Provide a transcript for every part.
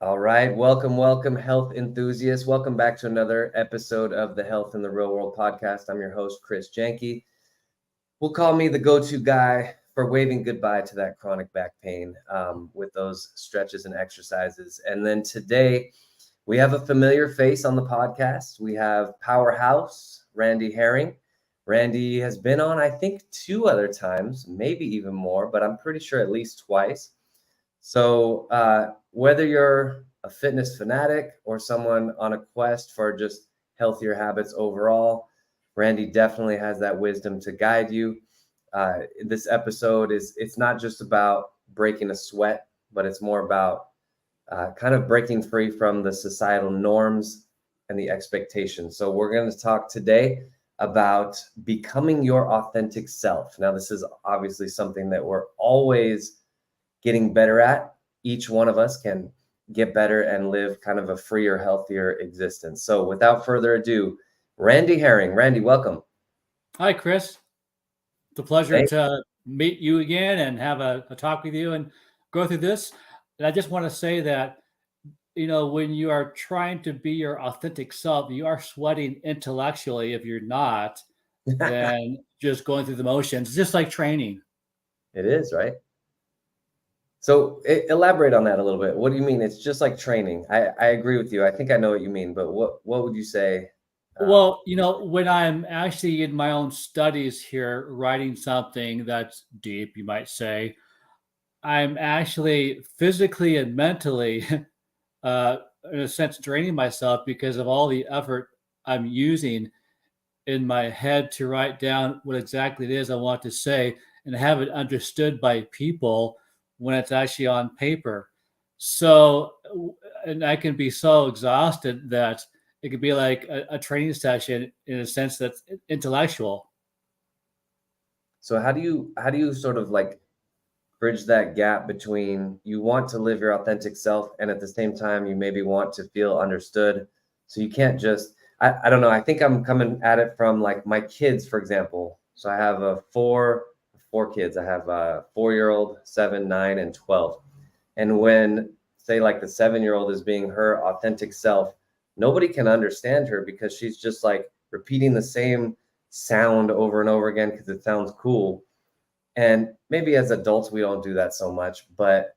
All right. Welcome, health enthusiasts. Welcome back to another episode of the Health in the Real World podcast. I'm your host, Chris Janke. We'll call me the go-to guy for waving goodbye to that chronic back pain with those stretches and exercises. And then today, we have a familiar face on the podcast. We have Powerhouse, Randy Herring. Randy has been on, I think, 2 other times, maybe even more, but I'm pretty sure at least twice. So whether you're a fitness fanatic or someone on a quest for just healthier habits overall, Randy definitely has that wisdom to guide you. This episode it's not just about breaking a sweat, but it's more about kind of breaking free from the societal norms and the expectations. So we're going to talk today about becoming your authentic self. Now, this is obviously something that we're always getting better at. Each one of us can get better and live kind of a freer, healthier existence. So without further ado, Randy Herring. Randy, welcome. Hi, Chris. It's a pleasure Hey. to meet you again and have a talk with you and go through this. And I just want to say that, when you are trying to be your authentic self, you are sweating intellectually. If you're not, then just going through the motions, just like training. It is, right? So elaborate on that a little bit. What do you mean? It's just like training. I agree with you. I think I know what you mean, but what would you say? Well, when I'm actually in my own studies here, writing something that's deep, you might say, I'm actually physically and mentally, uh, in a sense, draining myself because of all the effort I'm using in my head to write down what exactly it is I want to say and have it understood by people when it's actually on paper. So, and I can be so exhausted that it could be like a training session in a sense that's intellectual. So how do you sort of like bridge that gap between you want to live your authentic self and at the same time you maybe want to feel understood? So you can't just I don't know. I think I'm coming at it from like my kids, for example. So I have four kids. I have a 4-year-old, 7, 9, and 12. And when say like the 7-year-old is being her authentic self, nobody can understand her because she's just like repeating the same sound over and over again because it sounds cool. And maybe as adults, we don't do that so much, but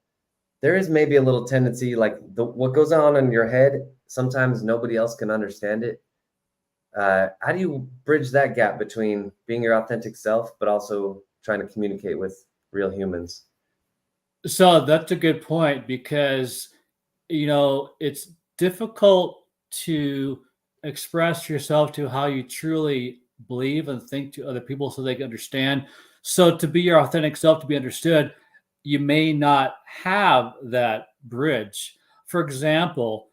there is maybe a little tendency like what goes on in your head, sometimes nobody else can understand it. How do you bridge that gap between being your authentic self, but also trying to communicate with real humans? So that's a good point because, it's difficult to express yourself to how you truly believe and think to other people so they can understand. So to be your authentic self, to be understood, you may not have that bridge. For example,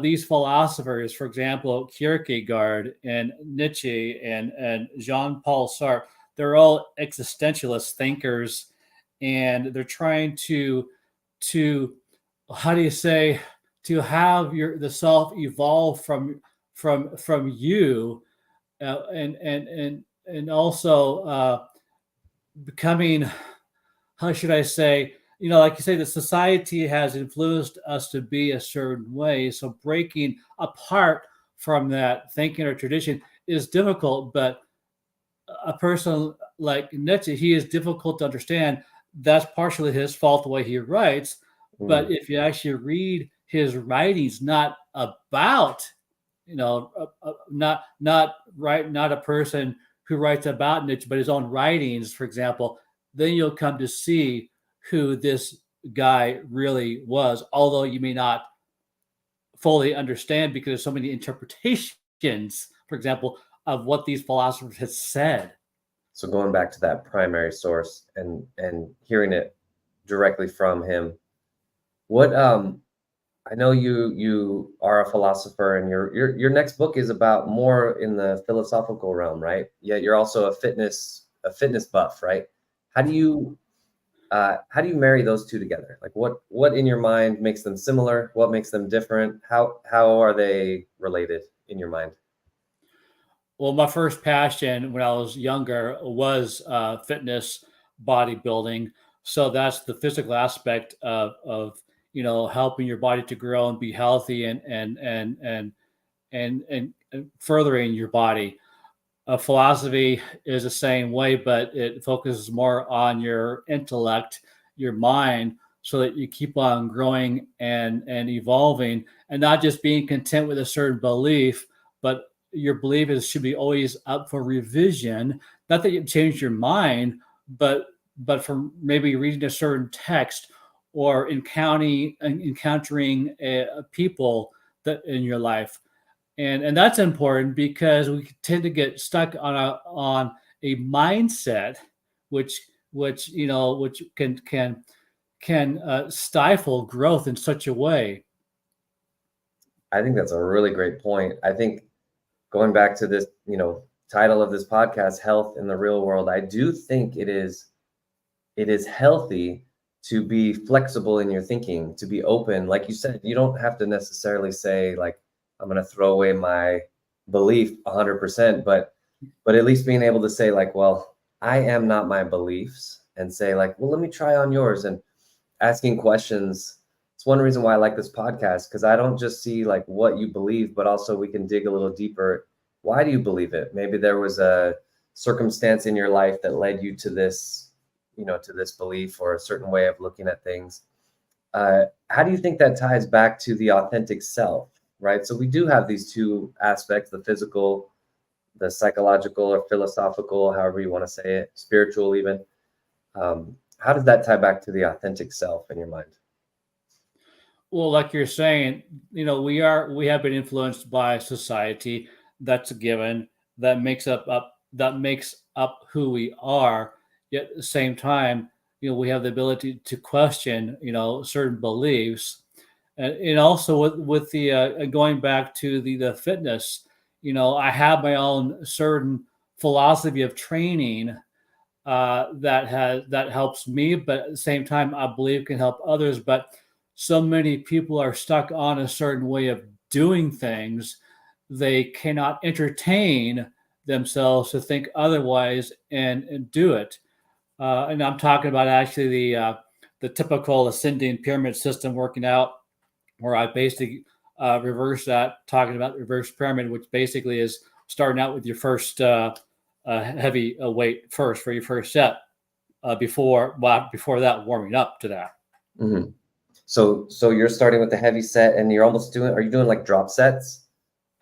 these philosophers, for example, Kierkegaard and Nietzsche and Jean-Paul Sartre, they're all existentialist thinkers, and they're trying to how do you say, to have the self evolve from you, and also becoming, how should I say, like you say, the society has influenced us to be a certain way. So breaking apart from that thinking or tradition is difficult, but a person like Nietzsche, he is difficult to understand. That's partially his fault, the way he writes. Mm. But if you actually read his writings, not about, not a person who writes about Nietzsche, but his own writings, for example, then you'll come to see who this guy really was, although you may not fully understand because there's so many interpretations, for example, of what these philosophers had said. So going back to that primary source and hearing it directly from him, what I know you are a philosopher and your next book is about more in the philosophical realm, right? Yeah, you're also a fitness buff, right? How do you how do you marry those two together? Like what in your mind makes them similar? What makes them different? How are they related in your mind? Well, my first passion when I was younger was fitness, bodybuilding. So that's the physical aspect of helping your body to grow and be healthy and furthering your body. Philosophy is the same way, but it focuses more on your intellect, your mind, so that you keep on growing and evolving, and not just being content with a certain belief, but your belief should be always up for revision. Not that you've changed your mind, but from maybe reading a certain text or encountering people that in your life, and that's important because we tend to get stuck on a mindset which which can stifle growth in such a way. I think that's a really great point. I think going back to this, title of this podcast, Health in the Real World, I do think it is healthy to be flexible in your thinking, to be open. Like you said, you don't have to necessarily say like, I'm going to throw away my belief 100%, but at least being able to say like, well, I am not my beliefs, and say like, well, let me try on yours, and asking questions. It's one reason why I like this podcast, because I don't just see like what you believe, but also we can dig a little deeper. Why do you believe it? Maybe there was a circumstance in your life that led you to this, to this belief or a certain way of looking at things. How do you think that ties back to the authentic self, right? So we do have these two aspects, the physical, the psychological or philosophical, however you want to say it, spiritual even. How does that tie back to the authentic self in your mind? Well, like you're saying, we have been influenced by society. That's a given. That makes up who we are. Yet at the same time, we have the ability to question, certain beliefs, and also with the going back to the fitness. I have my own certain philosophy of training that helps me, but at the same time, I believe can help others. But so many people are stuck on a certain way of doing things, they cannot entertain themselves to think otherwise and do it. And I'm talking about actually the typical ascending pyramid system working out, where I basically reverse that, talking about the reverse pyramid, which basically is starting out with your first heavy weight first for your first set, before that, warming up to that. Mm-hmm. So you're starting with the heavy set, and you're almost are you doing like drop sets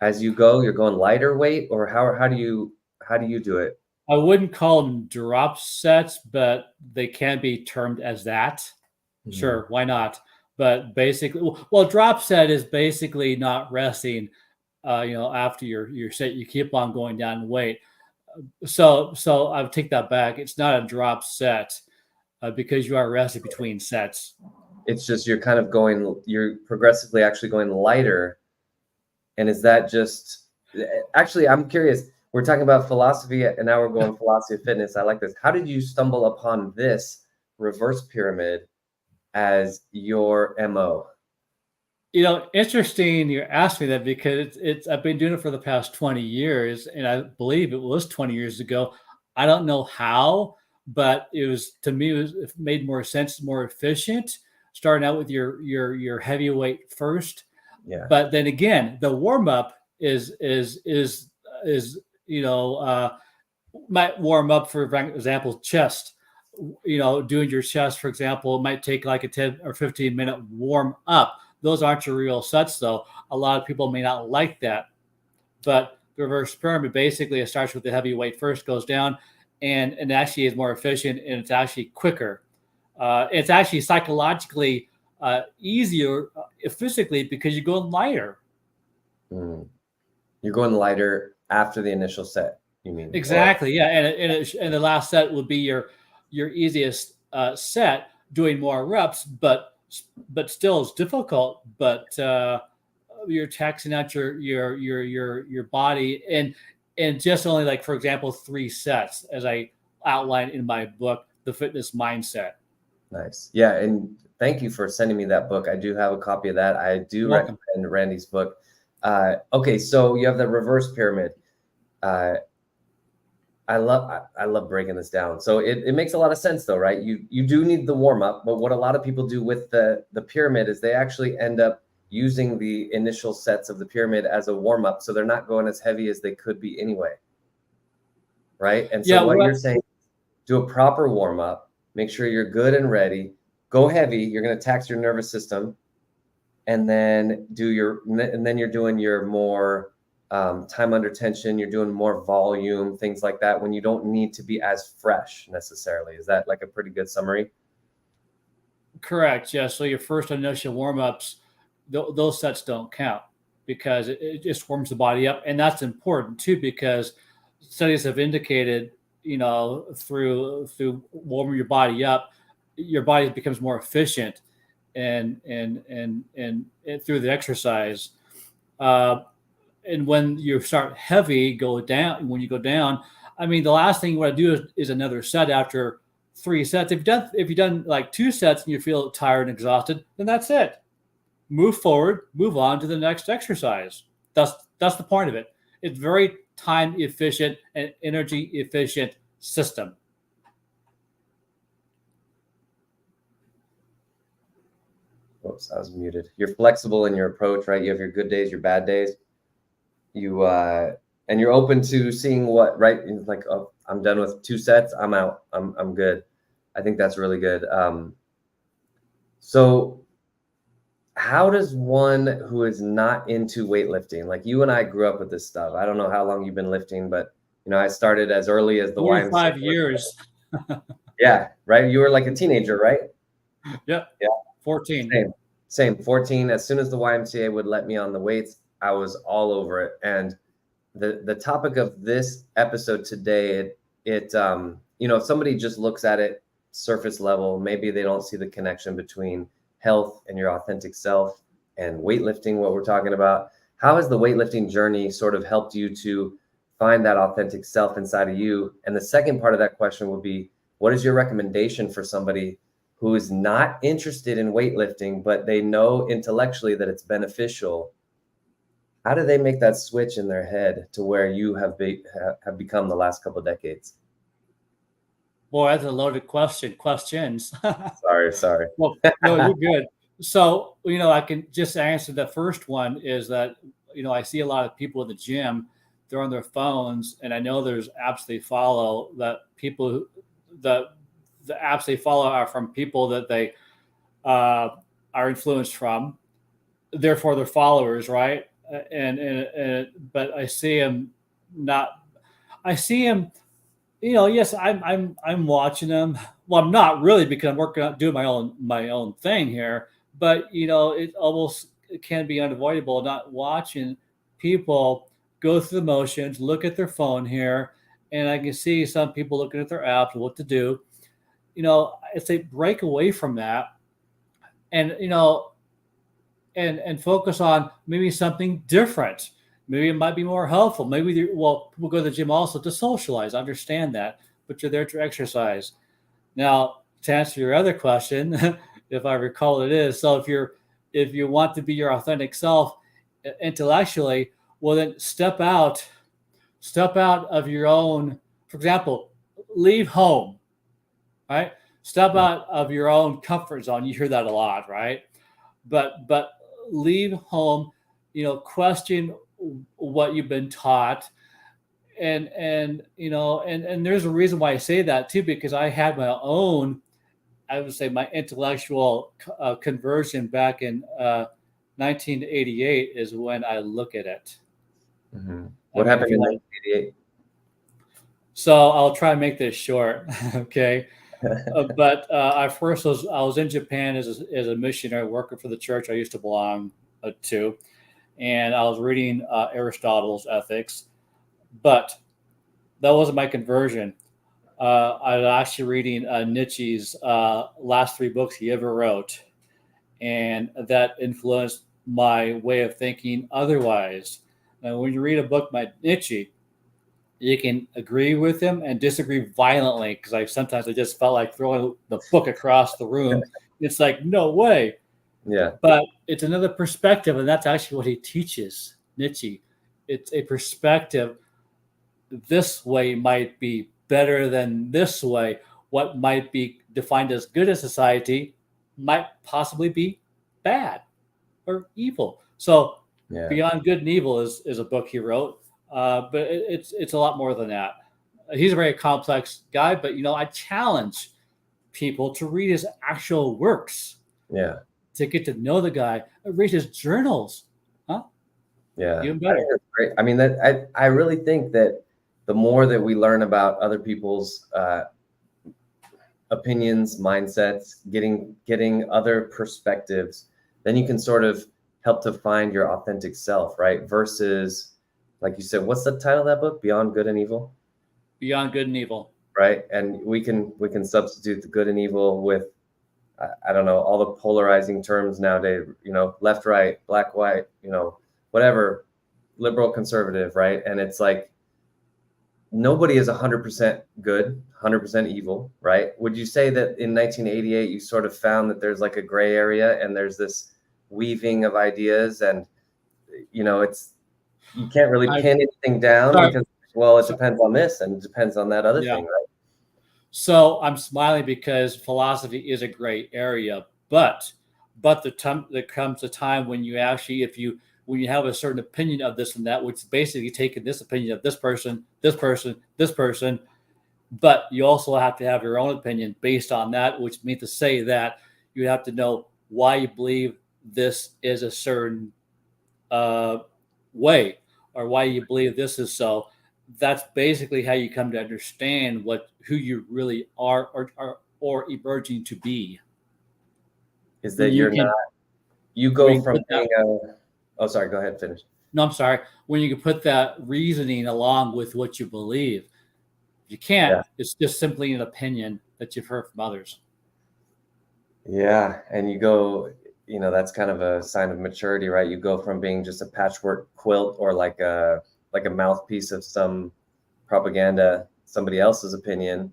as you go? You're going lighter weight, or how do you do it? I wouldn't call them drop sets, but they can be termed as that. Mm-hmm. Sure, why not? But basically, well, drop set is basically not resting. After your set, you keep on going down in weight. So I would take that back. It's not a drop set, because you are resting between sets. It's just you're progressively actually going lighter. And is that just, actually, I'm curious, we're talking about philosophy and now we're going philosophy of fitness. I like this. How did you stumble upon this reverse pyramid as your MO? Interesting you asked me that, because it's I've been doing it for the past 20 years, and I believe it was 20 years ago. I don't know how, but to me, it made more sense, more efficient, starting out with your heavyweight first. Yeah. But then again, the warm up is might warm up, for example, chest. Doing your chest, for example, it might take like a 10 or 15-minute warm up. Those aren't your real sets, though. A lot of people may not like that. But the reverse pyramid, basically, it starts with the heavy weight first, goes down, and actually is more efficient, and it's actually quicker. It's actually psychologically easier physically, because you're going lighter. Mm. You're going lighter after the initial set, you mean? Exactly, yeah. And the last set would be your easiest set, doing more reps, but still it's difficult. But you're taxing out your body, and just only, like, for example, 3 sets, as I outlined in my book, The Fitness Mindset. Nice. Yeah, and thank you for sending me that book. I do have a copy of that. I do recommend Randy's book. Okay, so you have the reverse pyramid. I love breaking this down. So it makes a lot of sense though, right? You do need the warm up, but what a lot of people do with the pyramid is they actually end up using the initial sets of the pyramid as a warm up, so they're not going as heavy as they could be anyway, right? And so Yeah, what you're saying, do a proper warm up, make sure you're good and ready, go heavy, you're going to tax your nervous system, and then you're doing your more time under tension, you're doing more volume, things like that, when you don't need to be as fresh necessarily. Is that like a pretty good summary? correct. Yeah. So your first initial warm ups, those sets don't count because it just warms the body up, and that's important too because studies have indicated, through warming your body up, your body becomes more efficient and through the exercise. Uh, and when you start heavy, when you go down, I mean, the last thing you want to do is another set after 3 sets. If you've done like 2 sets and you feel tired and exhausted, then that's it. Move forward, move on to the next exercise. That's the point of it. It's very time efficient and energy efficient system. Oops, I was muted. You're flexible in your approach, right? You have your good days, your bad days. And you're open to seeing what, right? It's like, oh, I'm done with 2 sets. I'm out. I'm good. I think that's really good. So how does one who is not into weightlifting, like you and I grew up with this stuff. I don't know how long you've been lifting, but I started as early as the 45 YMCA. years. Yeah, right. You were like a teenager, right? Yep. Yeah. 14. Same. 14. As soon as the YMCA would let me on the weights, I was all over it. And the topic of this episode today, if somebody just looks at it surface level, maybe they don't see the connection between health and your authentic self and weightlifting, what we're talking about. How has the weightlifting journey sort of helped you to find that authentic self inside of you? And the second part of that question would be, what is your recommendation for somebody who is not interested in weightlifting, but they know intellectually that it's beneficial? How do they make that switch in their head to where you have become the last couple of decades? Boy, that's a loaded question. Questions. Sorry. Well, no, you're good. So, I can just answer the first one is that, I see a lot of people in the gym, they're on their phones, and I know there's apps they follow that the apps they follow are from people that they are influenced from. Therefore, they're followers, right? But I see them not. I see them. Yes, I'm watching them. Well, I'm not really because I'm working on doing my own thing here. But it can be unavoidable not watching people go through the motions, look at their phone here, and I can see some people looking at their apps, what to do. It's a break away from that, and and focus on maybe something different. Maybe it might be more helpful. Maybe people go to the gym also to socialize. I understand that, but you're there to exercise. Now, to answer your other question, if I recall, it is so. If you want to be your authentic self intellectually, well, then step out of your own. For example, leave home, right? Step out of your own comfort zone. You hear that a lot, right? But leave home. Question what you've been taught, and there's a reason why I say that too, because I had my own, I would say, my intellectual conversion back in 1988 is when I look at it. Mm-hmm. What happened in 1988? So I'll try and make this short. Okay. But I was in Japan as a missionary working for the church I used to belong to, and I was reading Aristotle's Ethics, but that wasn't my conversion. I was actually reading Nietzsche's last 3 books he ever wrote, and that influenced my way of thinking otherwise. Now, when you read a book by Nietzsche, you can agree with him and disagree violently, because sometimes I just felt like throwing the book across the room. It's like, no way. Yeah. But it's another perspective, and that's actually what he teaches, Nietzsche. It's a perspective this way might be better than this way. What might be defined as good in society might possibly be bad or evil. So Yeah. Beyond Good and Evil is a book he wrote, but it's a lot more than that. He's a very complex guy, but I challenge people to read his actual works, Yeah. to get to know the guy, read his journals. Huh? Yeah. Even I think better. that's great. I mean, I really think that the more that we learn about other people's opinions, mindsets, getting other perspectives, then you can sort of help to find your authentic self, right? Versus, like you said, what's the title of that book? Beyond Good and Evil, Beyond Good and Evil. right? And we can substitute the good and evil with I don't know, all the polarizing terms nowadays, left, right, black, white, whatever, liberal, conservative, right? And it's like nobody is 100% good, 100% evil, right? Would you say that in 1988 you sort of found that there's like a gray area and there's this weaving of ideas, and it's you can't really pin anything down because, well, it depends on this and it depends on that other thing, right? So I'm smiling because philosophy is a gray area, but there comes a time when you actually, when you have a certain opinion of this and that, which is basically taking this opinion of this person, this person, this person, but you also have to have your own opinion based on that, which means to say that you have to know why you believe this is a certain way, or why you believe this is so. That's basically how you come to understand who you really are, or emerging to be. Is that you go from being oh, sorry, go ahead, finish. No, I'm sorry. When you can put that reasoning along with what you believe, you can't. Yeah. It's just simply an opinion that you've heard from others. Yeah, and you go, that's kind of a sign of maturity, right? You go from being just a patchwork quilt or like a mouthpiece of some propaganda, somebody else's opinion,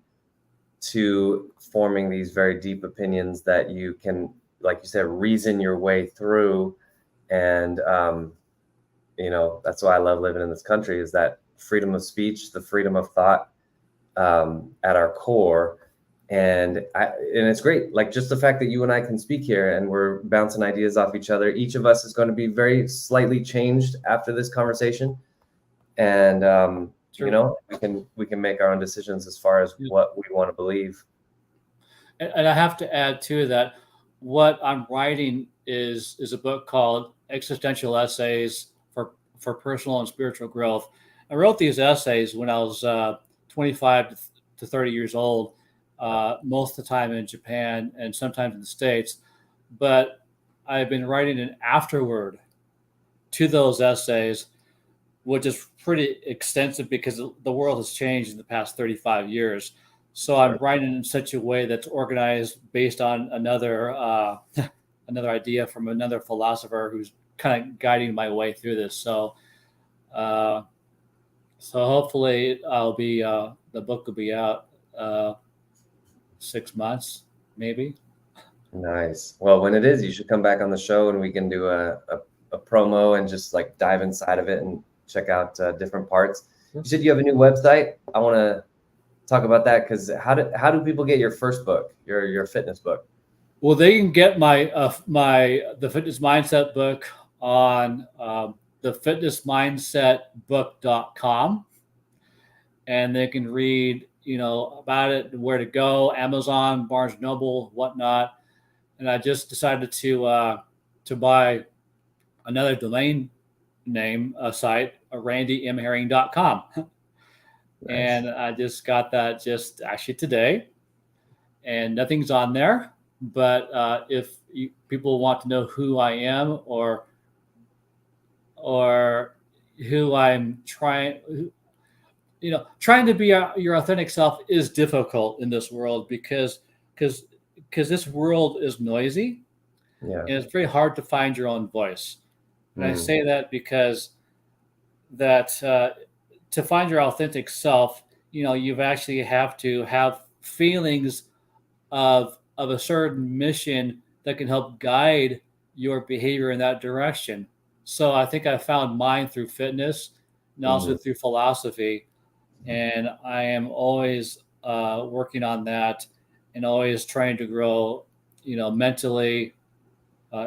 to forming these very deep opinions that you can, like you said, reason your way through. And that's why I love living in this country, is that freedom of speech, the freedom of thought at our core. And it's great. Like, just the fact that you and I can speak here and we're bouncing ideas off each other. Each of us is going to be very slightly changed after this conversation. And, we can make our own decisions as far as what we want to believe. And I have to add too that what I'm writing is a book called Existential Essays for Personal and Spiritual Growth. I wrote these essays when I was 25 to 30 years old, most of the time in Japan and sometimes in the States. But I've been writing an afterword to those essays, which is pretty extensive because the world has changed in the past 35 years. So I'm writing in such a way that's organized based on another idea from another philosopher who's kind of guiding my way through this. So hopefully the book will be out 6 months, maybe. Nice. Well, when it is, you should come back on the show and we can do a promo and just like dive inside of it and check out different parts. You said you have a new website. I want to talk about that, because how do people get your first book, your fitness book? Well, they can get the Fitness Mindset book on the fitnessmindsetbook.com, and they can read about it, where to go, Amazon, Barnes & Noble, whatnot. And I just decided to buy another domain name site, randymherring.com. Nice. And I just got that just actually today, and nothing's on there. But if people want to know who I am or who I'm trying to be your authentic self is difficult in this world because this world is noisy. Yeah. And it's very hard to find your own voice. And I say that because to find your authentic self, you actually have to have feelings of a certain mission that can help guide your behavior in that direction. So I think I found mine through fitness and also through philosophy. and I am always working on that, and always trying to grow, mentally,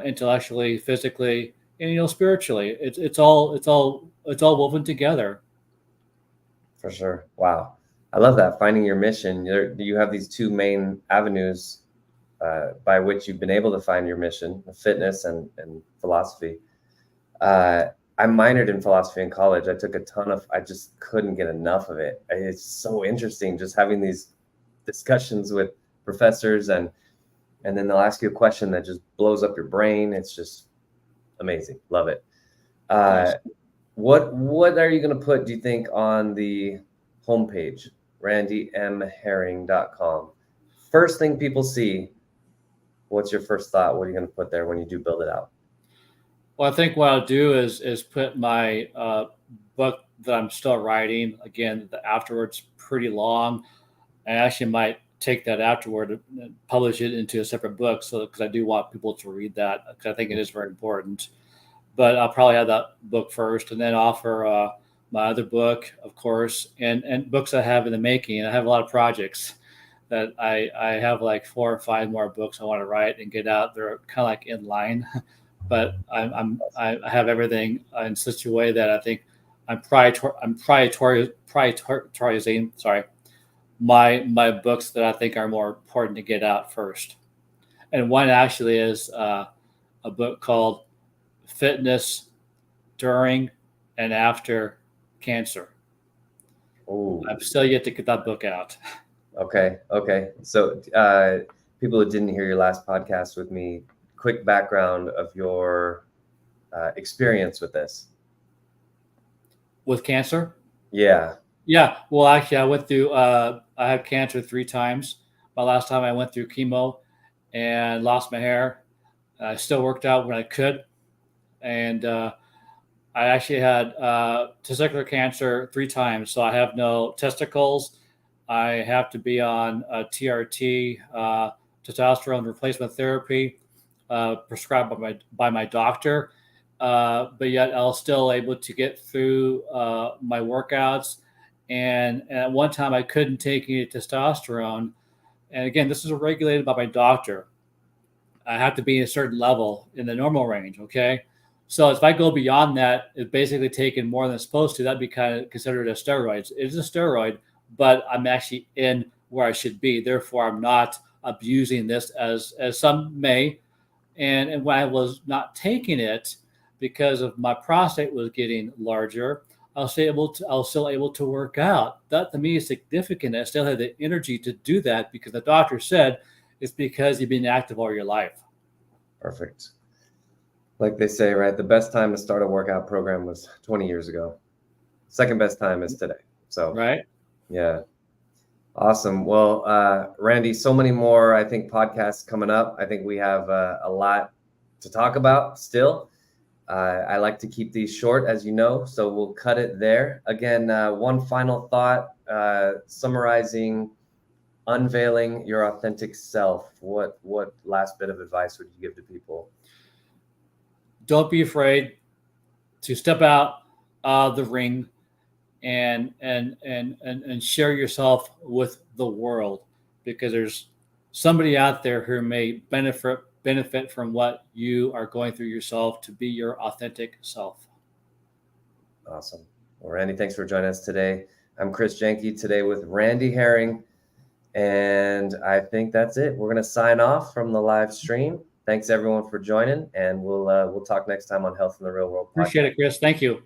intellectually, physically, and spiritually. It's all woven together. For sure. Wow. I love that. Finding your mission. You have these two main avenues by which you've been able to find your mission, fitness and philosophy. I minored in philosophy in college. I just couldn't get enough of it. It's so interesting just having these discussions with professors, and then they'll ask you a question that just blows up your brain. It's just amazing. Love it. Nice. What are you going to put, do you think, on the homepage, randymherring.com? First thing people see, what's your first thought? What are you going to put there when you do build it out? Well, I think what I'll do is put my book that I'm still writing. Again, the afterwards pretty long. I actually might take that afterward and publish it into a separate book, so because I do want people to read that, because I think it is very important. But I'll probably have that book first, and then offer my other book, of course, and books I have in the making. I have a lot of projects that I have, like 4 or 5 more books I want to write and get out. They're kind of like in line, but I have everything in such a way that I think I'm prioritizing. Sorry, my books that I think are more important to get out first. And one actually is a book called Fitness During and After Cancer. Oh, I'm still yet to get that book out. okay. So people who didn't hear your last podcast with me, quick background of your experience with this. With cancer? Yeah. Yeah. Well, actually, I had cancer 3 times. My last time I went through chemo and lost my hair. I still worked out when I could. And I actually had testicular cancer 3 times. So I have no testicles. I have to be on TRT, testosterone replacement therapy, prescribed by my doctor. But yet I was still able to get through my workouts. And at one time I couldn't take any testosterone. And again, this is regulated by my doctor. I have to be in a certain level in the normal range. Okay. So if I go beyond that, it's basically taking more than it's supposed to. That'd be kind of considered a steroid. It is a steroid, but I'm actually in where I should be. Therefore, I'm not abusing this as some may. And when I was not taking it because of my prostate was getting larger, I was still able to work out. That to me is significant. I still had the energy to do that because the doctor said it's because you've been active all your life. Perfect. Like they say, right? The best time to start a workout program was 20 years ago. Second best time is today. So, right. Yeah. Awesome. Well, Randy, so many more, I think, podcasts coming up. I think we have a lot to talk about still. I like to keep these short, as you know, so we'll cut it there. Again, one final thought, summarizing unveiling your authentic self. What last bit of advice would you give to people? Don't be afraid to step out of the ring and share yourself with the world, because there's somebody out there who may benefit from what you are going through yourself, to be your authentic self. Awesome. Well, Randy, thanks for joining us today. I'm Chris Jenke today with Randy Herring, and I think that's it. We're going to sign off from the live stream. Thanks everyone for joining, and we'll talk next time on Health in the Real World podcast. Appreciate it, Chris. Thank you.